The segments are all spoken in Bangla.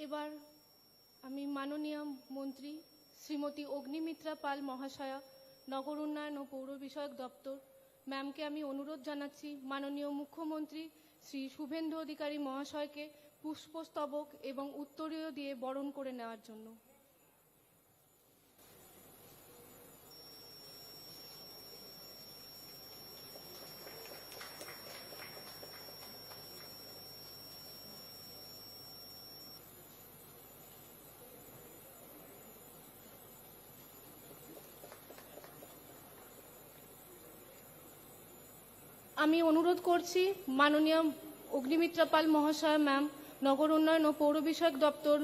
এবার আমি মাননীয় মন্ত্রী শ্রীমতী অগ্নিমিত্রা পাল মহাশয়া, নগর উন্নয়ন ও পৌর বিষয়ক দপ্তর ম্যামকে আমি অনুরোধ জানাচ্ছি মাননীয় মুখ্যমন্ত্রী শ্রী শুভেন্দু অধিকারী মহাশয়কে পুষ্পস্তবক এবং উত্তরীয় দিয়ে বরণ করে নেওয়ার জন্য। আমি অনুরোধ করছি মাননীয় অগ্নিমিত্রা পাল মহাশয় ম্যাম, নগর উন্নয়ন ও পৌর বিষয়ক দপ্তর,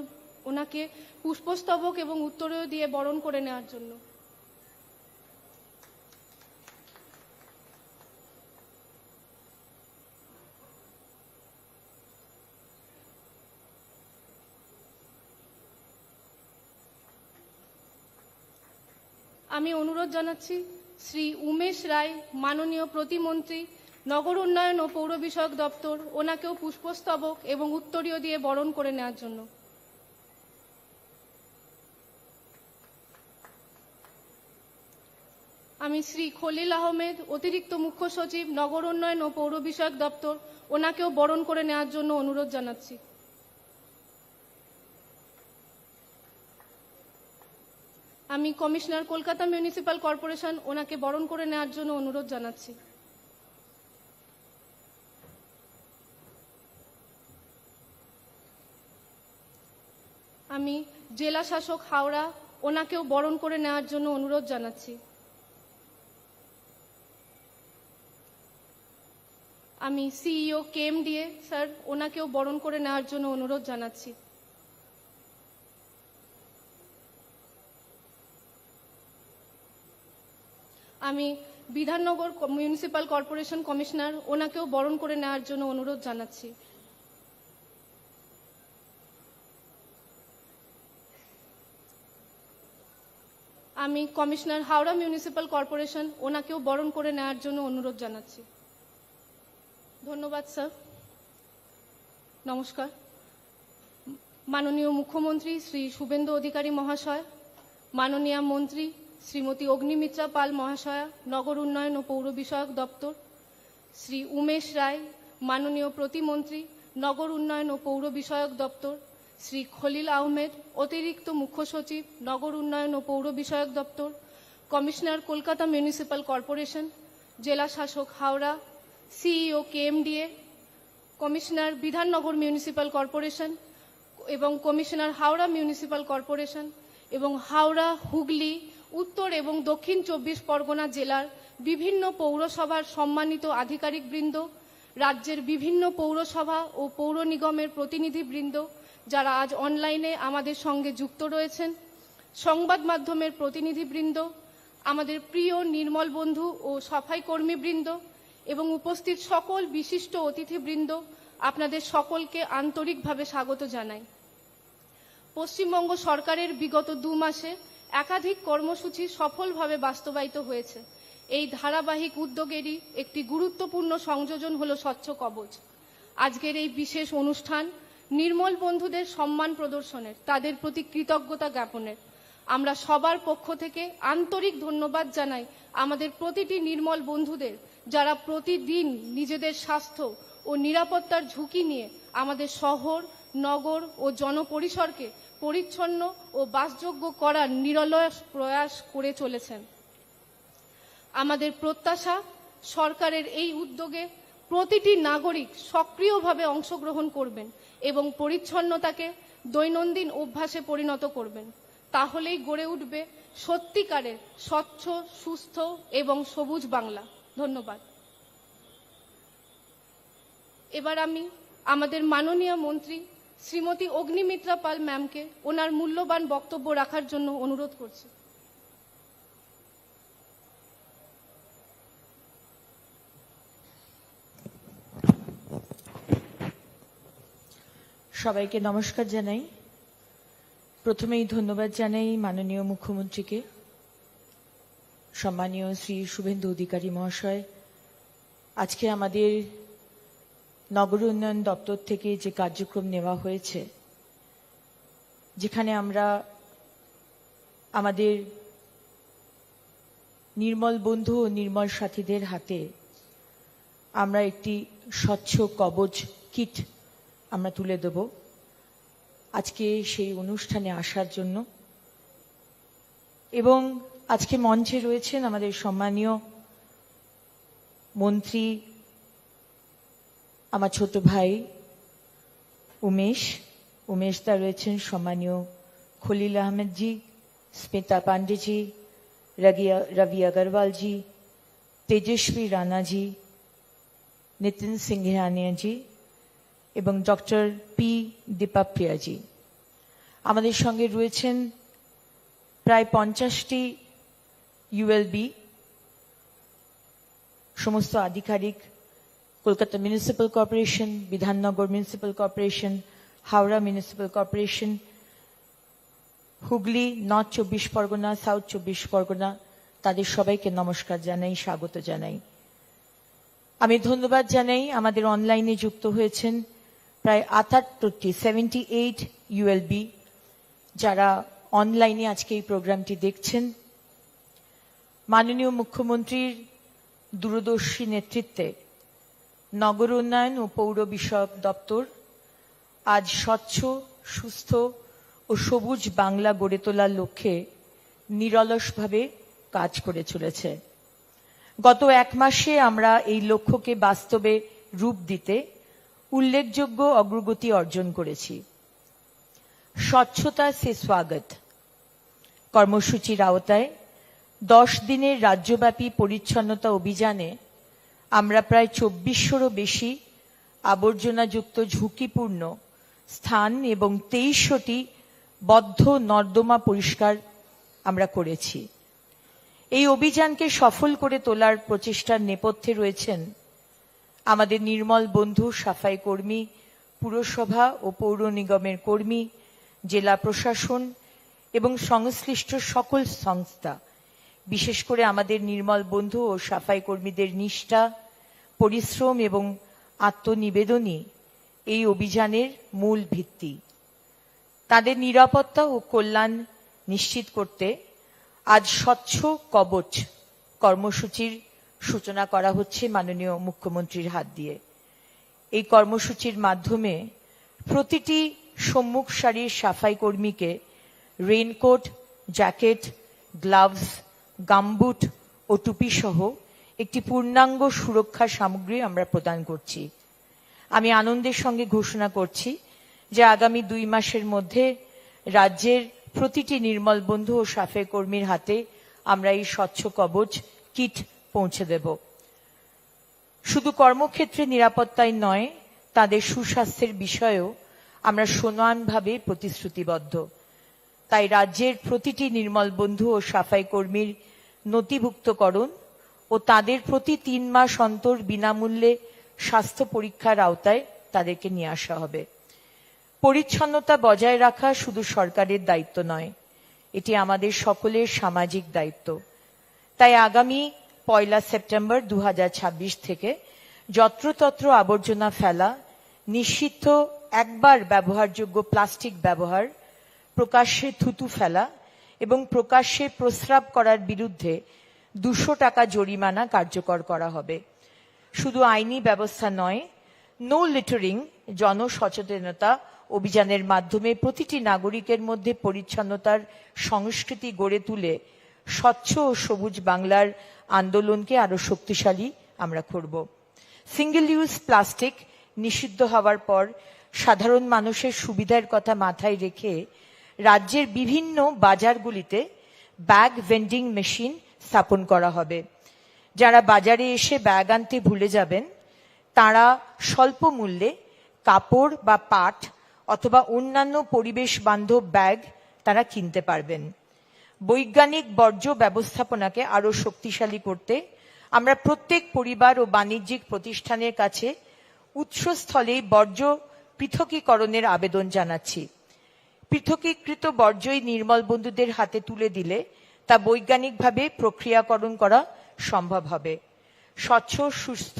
ওনাকে পুষ্পস্তবক এবং উত্তরীয় দিয়ে বরণ করে নেওয়ার জন্য। আমি অনুরোধ জানাচ্ছি শ্রী উমেশ রায়, মাননীয় প্রতিমন্ত্রী, নগর উন্নয়ন ও পৌর বিষয়ক দপ্তর, ওনাকেও পুষ্পস্তবক এবং উত্তরীয় দিয়ে বরণ করে নেওয়ার জন্য। আমি শ্রী খলিল আহমেদ, অতিরিক্ত মুখ্য সচিব, নগর উন্নয়ন ও পৌর বিষয়ক দপ্তর, ওনাকেও বরণ করে নেওয়ার জন্য অনুরোধ জানাচ্ছি। আমি কমিশনার, কলকাতা মিউনিসিপ্যাল কর্পোরেশন, ওনাকে বরণ করে নেওয়ার জন্য অনুরোধ জানাচ্ছি। আমি জেলা শাসক হাওড়া, ওনাকেও বরণ করে নেওয়ার জন্য অনুরোধ জানাচ্ছি। আমি সিইও কেএমডিএ স্যার, ওনাকেও বরণ করে নেওয়ার জন্য অনুরোধ জানাচ্ছি। আমি বিধাননগর মিউনিসিপ্যাল কর্পোরেশন কমিশনার, ওনাকেও বরণ করে নেওয়ার জন্য অনুরোধ জানাচ্ছি। আমি কমিশনার হাওড়া মিউনিসিপ্যাল কর্পোরেশন, ওনাকেও বরণ করে নেওয়ার জন্য অনুরোধ জানাচ্ছি। ধন্যবাদ স্যার। নমস্কার। মাননীয় মুখ্যমন্ত্রী শ্রী শুভেন্দু অধিকারী মহাশয়, মাননীয় মন্ত্রী শ্রীমতী অগ্নিমিত্রা পাল মহাশয়া, নগর উন্নয়ন ও পৌর বিষয়ক দপ্তর, শ্রী উমেশ রায়, মাননীয় প্রতিমন্ত্রী, নগর উন্নয়ন ও পৌর বিষয়ক দপ্তর, শ্রী খলিল আহমেদ, অতিরিক্ত মুখ্য সচিব, নগর উন্নয়ন ও পৌর বিষয়ক দপ্তর, কমিশনার, কলকাতা মিউনিসিপ্যাল কর্পোরেশন, জেলা শাসক Howrah, CEO KMDA, commissioner Bidhannagar municipal corporation এবং কমিশনার হাওড়া মিউনিসিপ্যাল কর্পোরেশন এবং হাওড়া, হুগলি, উত্তর এবং দক্ষিণ 24 পরগনা জেলার বিভিন্ন পৌরসভার সম্মানিত আধিকারিকবৃন্দ, রাজ্যের বিভিন্ন পৌরসভা ও পৌর নিগমের প্রতিনিধিবৃন্দ যারা আজ অনলাইনে আমাদের সঙ্গে যুক্ত রয়েছেন, সংবাদ মাধ্যমের প্রতিনিধিবৃন্দ, আমাদের প্রিয় নির্মল বন্ধু ও সাফাই কর্মীবৃন্দ এবং উপস্থিত সকল বিশিষ্ট অতিথিবৃন্দ, আপনাদের সকলকে আন্তরিকভাবে স্বাগত জানাই। পশ্চিমবঙ্গ সরকারের বিগত 2 মাসে একাধিক কর্মসূচি সফলভাবে বাস্তবায়িত হয়েছে। এই ধারাবাহিক উদ্যোগেরই একটি গুরুত্বপূর্ণ সংযোজন হলো স্বচ্ছ কবচ। আজকের এই বিশেষ অনুষ্ঠান নির্মল বন্ধুদের সম্মান প্রদর্শনের, তাদের প্রতি কৃতজ্ঞতা জ্ঞাপনের। আমরা সবার পক্ষ থেকে আন্তরিক ধন্যবাদ জানাই আমাদের প্রতিটি নির্মল বন্ধুদের, যারা প্রতিদিন নিজেদের স্বাস্থ্য ও নিরাপত্তার ঝুঁকি নিয়ে আমাদের শহর, নগর ও জনপরিসরকে পরিচ্ছন্ন ও বাসযোগ্য করার নিরলস প্রয়াস করে চলেছেন। আমাদের প্রত্যাশা, সরকারের এই উদ্যোগে প্রতিটি নাগরিক সক্রিয়ভাবে অংশগ্রহণ করবেন এবং পরিচ্ছন্নতাকে দৈনন্দিন অভ্যাসে পরিণত করবেন। তাহলেই গড়ে উঠবে সত্যিকারের স্বচ্ছ, সুস্থ এবং সবুজ বাংলা। ধন্যবাদ। এবার আমি আমাদের মাননীয় মন্ত্রী শ্রীমতী অগ্নিমিত্রা পাল ম্যামকে ওনার মূল্যবান বক্তব্য রাখার জন্য অনুরোধ করছি। সবাইকে নমস্কার জানাই। প্রথমেই ধন্যবাদ জানাই মাননীয় মুখ্যমন্ত্রীকে, সম্মানীয় শ্রী শুভেন্দু অধিকারী মহাশয়। আজকে আমাদের নগর উন্নয়ন দপ্তর থেকে যে কার্যক্রম নেওয়া হয়েছে যেখানে আমরা আমাদের নির্মল বন্ধু ও নির্মল সাথীদের হাতে আমরা একটি স্বচ্ছ কবচ কিট আমরা তুলে দেব আজকে সেই অনুষ্ঠানে আসার জন্য। এবং আজকে মঞ্চে রয়েছেন আমাদের সম্মানীয় মন্ত্রী, আমার ছোট ভাই উমেশ দা রয়েছেন, সম্মানীয় খলিল আহমেদ জি, স্মিতা পান্ডে জি, রবি अग्रवाल जी, तेजस्वी राणा जी, नितिन सिंघानिया जी এবং ডক্টর পি দীপাপ্রিয়া জি। আমাদের সঙ্গে রয়েছেন প্রায় 50টি ইউএলবি সমস্ত আধিকারিক, Kolkata municipal corporation, Bidhannagar municipal corporation, Howrah municipal corporation, Hooghly, north 24 Pargana, south 24 Pargana, তাদের সবাইকে নমস্কার জানাই, স্বাগত জানাই। আমি ধন্যবাদ জানাই আমাদের অনলাইনে যুক্ত হয়েছেন প্রায় 78টি 78 ইউএলবি যারা অনলাইনে আজকে এই প্রোগ্রামটি দেখছেন। মাননীয় মুখ্যমন্ত্রীর দূরদর্শী নেতৃত্বে নগর উন্নয়ন ও পৌর বিষয়ক দপ্তর আজ স্বচ্ছ, সুস্থ ও সবুজ বাংলা গড়ে তোলার লক্ষ্যে নিরলসভাবে কাজ করে চলেছে। গত 1 মাসে আমরা এই লক্ষ্যকে বাস্তবে রূপ দিতে উল্লেখযোগ্য অগ্রগতি অর্জন করেছি। স্বচ্ছতা সে স্বাগত কর্মসূচির আওতায় 10 দিনের রাজ্যব্যাপী পরিচ্ছন্নতা অভিযানে আমরা প্রায় 2400-রও বেশি আবর্জনাযুক্ত ঝুঁকিপূর্ণ স্থান এবং 2300টি বদ্ধ নর্দমা পরিষ্কার আমরা করেছি। এই অভিযানকে সফল করে তোলার প্রচেষ্টার নেপথ্যে রয়েছেন আমাদের নির্মল বন্ধু সাফাই কর্মী, পুরসভা ও পৌর নিগমের কর্মী, জেলা প্রশাসন এবং সংশ্লিষ্ট সকল সংস্থা। বিশেষ করে আমাদের নির্মল বন্ধু ও সাফাই কর্মীদের নিষ্ঠা, পরিশ্রম এবং আত্মনিবেদনই এই অভিযানের মূল ভিত্তি। তাদের নিরাপত্তা ও কল্যাণ নিশ্চিত করতে আজ স্বচ্ছ কবচ কর্মসূচির সূচনা করা হচ্ছে মাননীয় মুখ্যমন্ত্রীর হাত দিয়ে। এই কর্মসূচির মাধ্যমে প্রতিটি সম্মুখ সারির সাফাই কর্মীকে রেইনকোট, জ্যাকেট, গ্লাভস, গামবুট ও টুপি সহ একটি পূর্ণাঙ্গ সুরক্ষা সামগ্রী আমরা প্রদান করছি। আমি আনন্দের সঙ্গে ঘোষণা করছি যে আগামী 2 মাসের মধ্যে রাজ্যের প্রতিটি নির্মল বন্ধু ও সাফাই কর্মীর হাতে আমরা এই স্বচ্ছ কবচ কিট পৌঁছে দেব। শুধু কর্মক্ষেত্রে নিরাপত্তাই নয়, তাদের সুস্বাস্থ্যের বিষয়েও আমরা সমানভাবে প্রতিশ্রুতিবদ্ধ। তাই রাজ্যের প্রতিটি নির্মল বন্ধু ও সাফাই কর্মীর নথিভুক্তকরণ ও তাদের প্রতি 3 মাস অন্তর বিনামূল্যে স্বাস্থ্য পরীক্ষার আওতায় তাদেরকে নিয়ে আসা হবে। পরিচ্ছন্নতা বজায় রাখা শুধু সরকারের দায়িত্ব নয়, এটি আমাদের সকলের সামাজিক দায়িত্ব। তাই আগামী 1 সেপ্টেম্বর 2026 থেকে যত্রতত্র আবর্জনা ফেলা, নিষিদ্ধ একবার ব্যবহারযোগ্য প্লাস্টিক ব্যবহার, প্রকাশ্যে থুতু ফেলা এবং প্রকাশ্যে প্রস্রাব করার বিরুদ্ধে 200 টাকা জরিমানা কার্যকর করা হবে। শুধু আইনি ব্যবস্থা নয়, নো লিটারিং জনসচেতনতা অভিযানের মাধ্যমে প্রতিটি নাগরিকের মধ্যে পরিচ্ছন্নতার সংস্কৃতি গড়ে তুলে স্বচ্ছ ও সবুজ বাংলার আন্দোলনকে আরো শক্তিশালী আমরা করব। সিঙ্গেল ইউজ প্লাস্টিক নিষিদ্ধ হওয়ার পর সাধারণ মানুষের সুবিধার কথা মাথায় রেখে রাজ্যের বিভিন্ন বাজারগুলিতে ব্যাগ ভেন্ডিং মেশিন স্থাপন করা হবে। যারা বাজারে এসে ব্যাগ আনতে ভুলে যাবেন তারা স্বল্প মূল্যে কাপড় বা পাট অথবা অন্যান্য পরিবেশ বান্ধব ব্যাগ তারা কিনতে পারবেন। বৈজ্ঞানিক বর্জ্য ব্যবস্থাপনাকে আরো শক্তিশালী করতে আমরা প্রত্যেক পরিবার ও বাণিজ্যিক প্রতিষ্ঠানের কাছে উৎসস্থলে বর্জ্য পৃথকীকরণের আবেদন জানাচ্ছি। পৃথকীকৃত বর্জ্যই নির্মল বন্ধুদের হাতে তুলে দিলে তা বৈজ্ঞানিকভাবে প্রক্রিয়াকরণ করা সম্ভব হবে। স্বচ্ছ, সুস্থ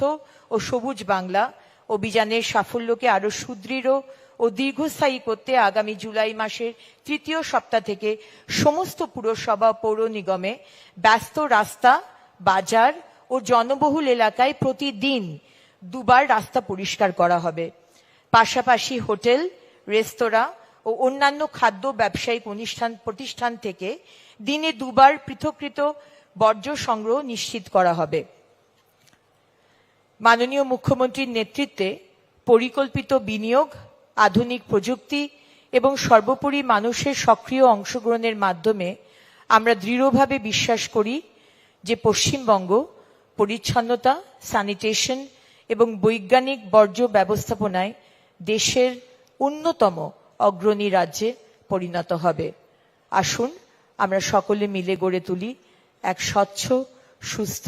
ও সবুজ বাংলা অভিযানের সাফল্যকে আরো সুদৃঢ় ও দীর্ঘস্থায়ী করতে আগামী জুলাই মাসের তৃতীয় সপ্তাহ থেকে সমস্ত পুরসভা ও পৌর নিগমে ব্যস্ত রাস্তা, বাজার ও জনবহুল এলাকায় প্রতিদিন দুবার রাস্তা পরিষ্কার করা হবে। পাশাপাশি হোটেল, রেস্তোরাঁ ও অন্যান্য খাদ্য ব্যবসায়িক প্রতিষ্ঠান থেকে দিনে দুবার পৃথককৃত বর্জ্য সংগ্রহ নিশ্চিত করা হবে। মাননীয় মুখ্যমন্ত্রীর নেতৃত্বে পরিকল্পিত বিনিয়োগ, আধুনিক প্রযুক্তি এবং সর্বোপরি মানুষের সক্রিয় অংশগ্রহণের মাধ্যমে আমরা দৃঢ়ভাবে বিশ্বাস করি যে পশ্চিমবঙ্গ পরিচ্ছন্নতা, স্যানিটেশন এবং বৈজ্ঞানিক বর্জ্য ব্যবস্থাপনায় দেশের অন্যতম অগ্রণী রাজ্যে পরিণত হবে। আসুন আমরা সকলে মিলে গড়ে তুলি এক স্বচ্ছ, সুস্থ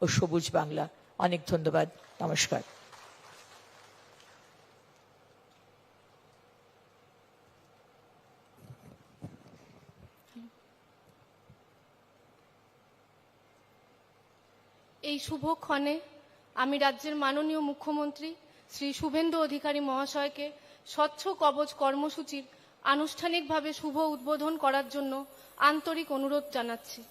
ও সবুজ বাংলা। অনেক ধন্যবাদ। নমস্কার। এই শুভক্ষণে আমি রাজ্যের মাননীয় মুখ্যমন্ত্রী শ্রী শুভেন্দু অধিকারী মহাশয়কে স্বচ্ছ কবচ কর্মসূচির আনুষ্ঠানিকভাবে শুভ উদ্বোধন করার জন্য আন্তরিক অনুরোধ জানাচ্ছি।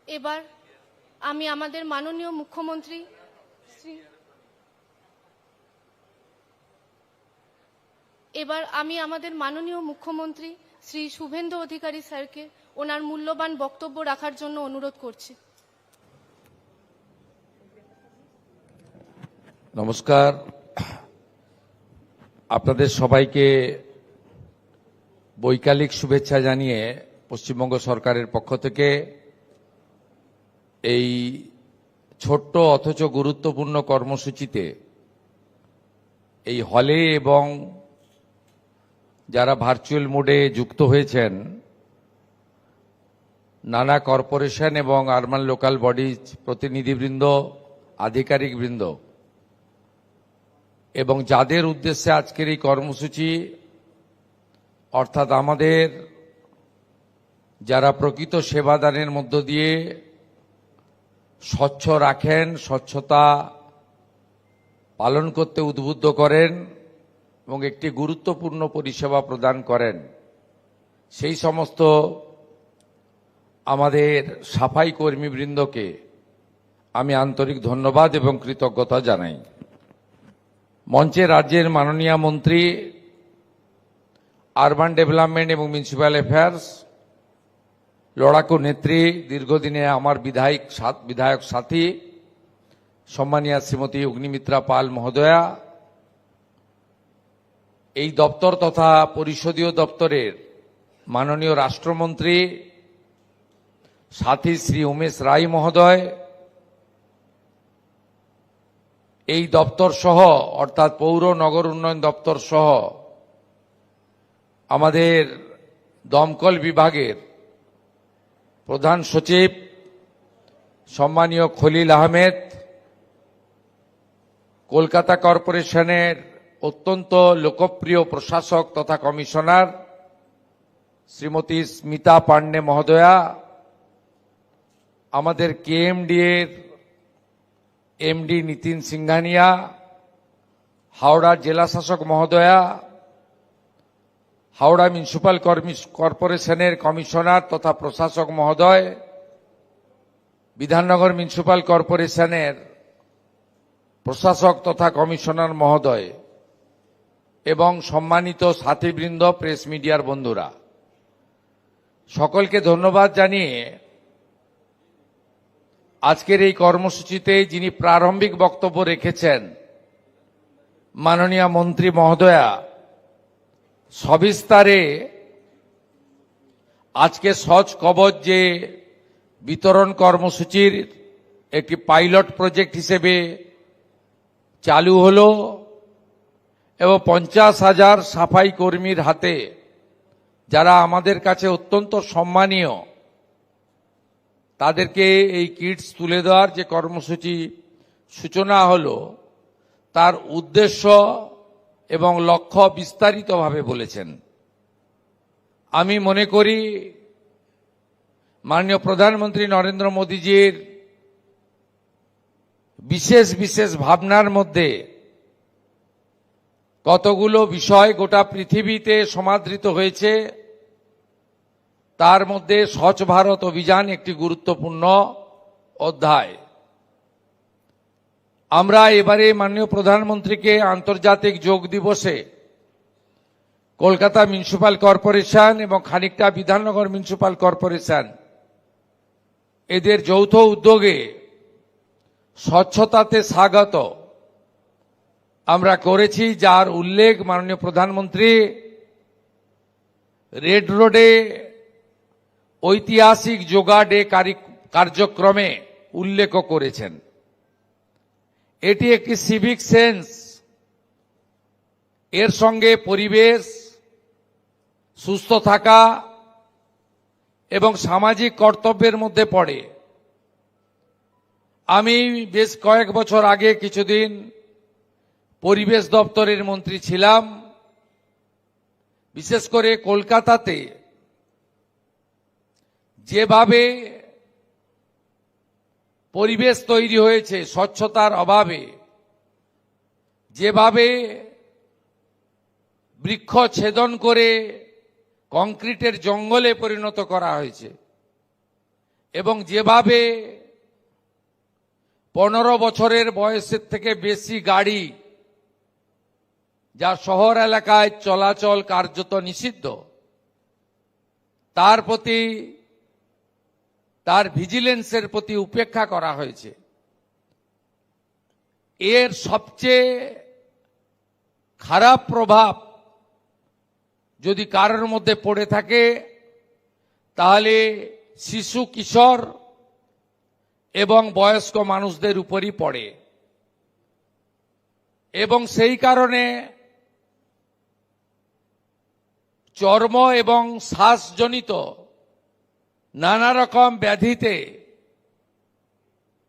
এবার আমি আমাদের মাননীয় মুখ্যমন্ত্রী শ্রী শুভেন্দু অধিকারী স্যারকে ওনার মূল্যবান বক্তব্য রাখার জন্য অনুরোধ করছি। নমস্কার, আপনাদের সবাইকে বৈকালিক শুভেচ্ছা জানিয়ে পশ্চিমবঙ্গ সরকারের পক্ষ থেকে এই ছোট্ট অথচ গুরুত্বপূর্ণ কর্মসূচিতে এই হলে এবং যারা ভার্চুয়াল মোডে যুক্ত হয়েছেন নানা কর্পোরেশন এবং আরবান লোকাল বডিজ প্রতিনিধিবৃন্দ, আধিকারিকবৃন্দ এবং যাদের উদ্দেশ্যে আজকের এই কর্মসূচি, অর্থাৎ আমাদের যারা প্রকৃত সেবাদানের মধ্য দিয়ে স্বচ্ছ রাখেন, স্বচ্ছতা পালন করতে উদ্বুদ্ধ করেন এবং একটি গুরুত্বপূর্ণ পরিষেবা প্রদান করেন, সেই সমস্ত আমাদের সাফাই কর্মীবৃন্দকে আমি আন্তরিক ধন্যবাদ এবং কৃতজ্ঞতা জানাই। মঞ্চে রাজ্যের মাননীয় মন্ত্রী আরবান ডেভেলপমেন্ট এবং মিউনিসিপ্যাল অ্যাফেয়ার্স, লড়াকু নেত্রী, দীর্ঘদিনে আমার বিধায়ক সাথী সম্মানীয়া শ্রীমতী অগ্নিমিত্রা পাল মহোদয়া, এই দপ্তর তথা পরিষদীয় দপ্তরের মাননীয় রাষ্ট্রমন্ত্রী সাথী শ্রী উমেশ রায় মহোদয়, এই দপ্তর সহ অর্থাৎ পৌর নগর উন্নয়ন দপ্তর সহ আমাদের দমকল বিভাগের প্রধান সচিব সম্মানীয় খলিল আহমেদ, কলকাতা কর্পোরেশনের অত্যন্ত লোকপ্রিয় প্রশাসক তথা কমিশনার শ্রীমতী স্মিতা পান্ডে মহোদয়া, আমাদের কেএমডি এর এমডি নিতিন সিংঘানিয়া, হাওড়া জেলা শাসক মহোদয়া, হাওড়া মিউনিসিপ্যাল কর্পোরেশনের কমিশনার তথা প্রশাসক মহোদয়, বিধাননগর মিউনিসিপ্যাল কর্পোরেশনের প্রশাসক তথা কমিশনার মহোদয় এবং সম্মানিত সাথীবৃন্দ, প্রেস মিডিয়ার বন্ধুরা, সকলকে ধন্যবাদ জানিয়ে আজকের এই কর্মসূচিতে যিনি প্রারম্ভিক বক্তব্য রেখেছেন মাননীয় মন্ত্রী মহোদয়া, সবিস্তারে আজকে সচ কবচ যে বিতরণ কর্মসূচির একটি পাইলট প্রজেক্ট হিসেবে চালু হলো এবং 50,000 সাফাই কর্মীর হাতে, যারা আমাদের কাছে অত্যন্ত সম্মানীয়, তাদেরকে এই কিটস তুলে দেওয়ার যে কর্মসূচি সূচনা হলো, তার উদ্দেশ্য এবং লক্ষ্য বিস্তারিতভাবে বলেছেন। আমি মনে করি মাননীয় প্রধানমন্ত্রী নরেন্দ্র মোদীজির বিশেষ বিশেষ ভাবনার মধ্যে কতগুলো বিষয় গোটা পৃথিবীতে সমাদৃত হয়েছে, তার মধ্যে স্বচ্ছ ভারত অভিযান একটি গুরুত্বপূর্ণ অধ্যায়। আমরা এবারে মাননীয় প্রধানমন্ত্রীকে আন্তর্জাতিক যোগ দিবসে কলকাতা মিউনিসিপ্যাল কর্পোরেশন এবং খানিকটা বিধাননগর মিউনিসিপ্যাল কর্পোরেশন এদের যৌথ উদ্যোগে স্বচ্ছতাতে স্বাগত আমরা করেছি, যার উল্লেখ মাননীয় প্রধানমন্ত্রী রেড রোডে ঐতিহাসিক যোগা ডে কার্যক্রমে উল্লেখ করেছেন। এটি একটি সিভিক সেন্স, এর সঙ্গে পরিবেশ, সুস্থ থাকা এবং সামাজিক কর্তব্যের মধ্যে পড়ে। আমি বেশ কয়েক বছর আগে কিছুদিন পরিবেশ দপ্তরের মন্ত্রী ছিলাম। বিশেষ করে কলকাতাতে যেভাবে পরিবেশ তৈরি হয়েছে স্বচ্ছতার অভাবে, যেভাবে বৃক্ষ ছেদন করে কংক্রিটের জঙ্গলে পরিণত করা হয়েছে, এবং যেভাবে 15 বছরের বয়সের থেকে বেশি গাড়ি, যা শহর এলাকায় চলাচল কার্যত নিষিদ্ধ, তার প্রতি, তার ভিজিলেন্সের প্রতি উপেক্ষা করা হয়েছে। এর সবচেয়ে খারাপ প্রভাব যদি কারোর মধ্যে পড়ে থাকে, তাহলে শিশু, কিশোর এবং বয়স্ক মানুষদের উপরই পড়ে। এবং সেই কারণে চর্ম এবং শ্বাসজনিত নানা রকম ব্যাধিতে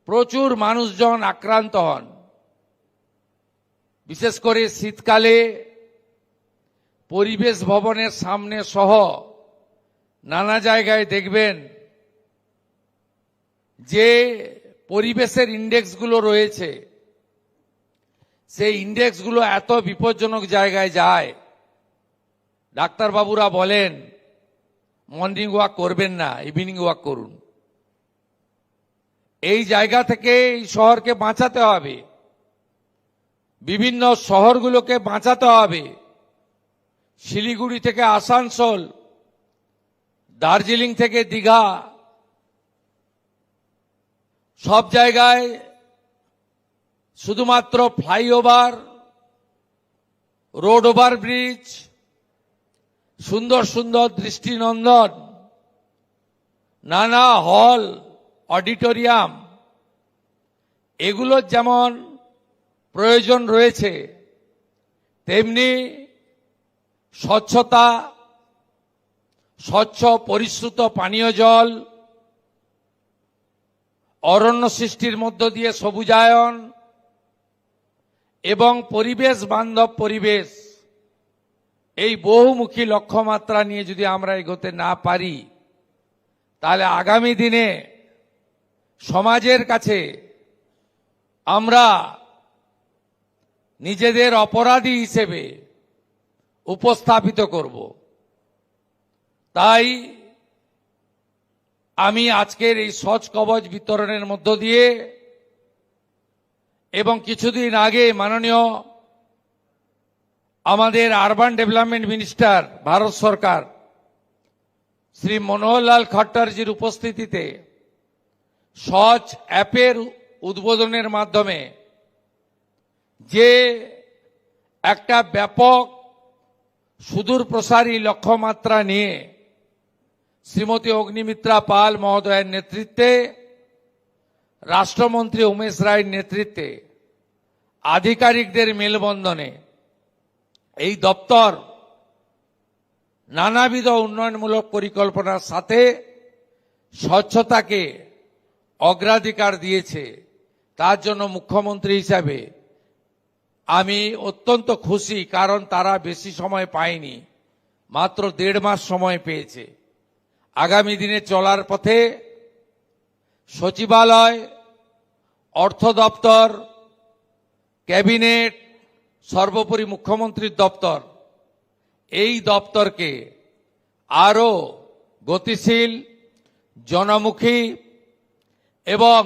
প্রচুর মানুষজন আক্রান্ত হন। বিশেষ করে শীতকালে পরিবেশ ভবনের সামনে সহ নানা জায়গায় দেখবেন যে পরিবেশের ইন্ডেক্সগুলো রয়েছে, সেই ইন্ডেক্সগুলো এত বিপজ্জনক জায়গায় যায়, ডাক্তারবাবুরা বলেন মর্নিং ওয়াক করবেন না, ইভিনিং ওয়াক করুন। এই জায়গা থেকে এই শহরকে বাঁচাতে হবে, বিভিন্ন শহরগুলোকে বাঁচাতে হবে। শিলিগুড়ি থেকে আসানসোল, দার্জিলিং থেকে দীঘা, সব জায়গায় শুধুমাত্র ফ্লাইওভার, রোড ওভার ব্রিজ, সুন্দর সুন্দর দৃষ্টিনন্দন নানা হল, অডিটোরিয়াম, এগুলোর যেমন প্রয়োজন রয়েছে, তেমনি স্বচ্ছতা, স্বচ্ছ পরিশ্রুত পানীয় জল, অরণ্য সৃষ্টির মধ্য দিয়ে সবুজায়ন এবং পরিবেশ বান্ধব পরিবেশ, এই বহুমুখী লক্ষ্যমাত্রা নিয়ে যদি আমরা এগোতে না পারি, তাহলে আগামী দিনে সমাজের কাছে আমরা নিজেদের অপরাধী হিসেবে উপস্থাপিত করব। তাই আমি আজকের এই স্বচ্ছ কবচ বিতরণের মধ্য দিয়ে এবং কিছুদিন আগে মাননীয় আমাদের আরবান ডেভেলপমেন্ট মিনিস্টার ভারত সরকার শ্রী মনোহরলাল খট্টরজির উপস্থিতিতে স্বচ্ছ অ্যাপের উদ্বোধনের মাধ্যমে যে একটা ব্যাপক সুদূর প্রসারী লক্ষ্যমাত্রা নিয়ে শ্রীমতী অগ্নিমিত্রা পাল মহোদয়ের নেতৃত্বে, রাষ্ট্রমন্ত্রী উমেশ রায়ের নেতৃত্বে, আধিকারিকদের মেলবন্ধনে এই দপ্তর নানাবিধ উন্নয়নমূলক পরিকল্পনার সাথে স্বচ্ছতাকে অগ্রাধিকার দিয়েছে। তার জন্য মুখ্যমন্ত্রী হিসাবে আমি অত্যন্ত খুশি, কারণ তারা বেশি সময় পায়নি, মাত্র 1.5 মাস সময় পেয়েছে। আগামী দিনে চলার পথে সচিবালয়, অর্থ দপ্তর, ক্যাবিনেট, সর্বোপরি মুখ্যমন্ত্রীর দপ্তর, এই দপ্তরকে আরো গতিশীল, জনমুখী এবং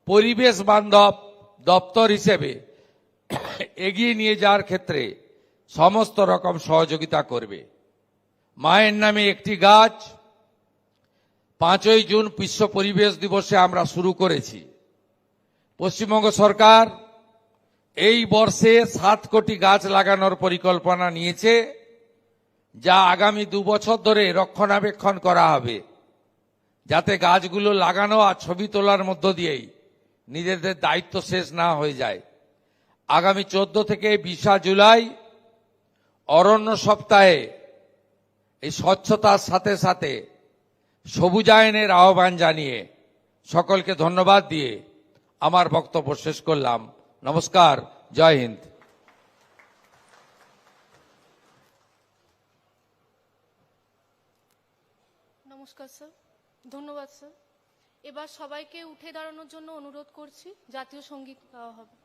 পরিবেশ বান্ধব দপ্তর হিসেবে এগিয়ে নিয়ে যাওয়ার ক্ষেত্রে সমস্ত রকম সহযোগিতা করবে। মায়ের নামে একটি গাছ 5ই জুন বিশ্ব পরিবেশ দিবসে আমরা শুরু করেছি। পশ্চিমবঙ্গ সরকার এই বর্ষে 7 কোটি গাছ লাগানোর পরিকল্পনা নিয়েছে, যা আগামী 2 বছর ধরে রক্ষণাবেক্ষণ করা হবে, যাতে গাছগুলো লাগানো আর ছবি তোলার মধ্য দিয়েই নিজেদের দায়িত্ব শেষ না হয়ে যায়। আগামী 14 থেকে 20 জুলাই অরণ্য সপ্তাহে এই স্বচ্ছতার সাথে সাথে সবুজায়নের আহ্বান জানিয়ে সকলকে ধন্যবাদ দিয়ে আমার বক্তব্য শেষ করলাম। নমস্কার, জয় হিন্দ। নমস্কার স্যার, ধন্যবাদ স্যার। এবার সবাইকে উঠে দাঁড়ানোর জন্য অনুরোধ করছি, জাতীয় সঙ্গীত গাওয়া হবে।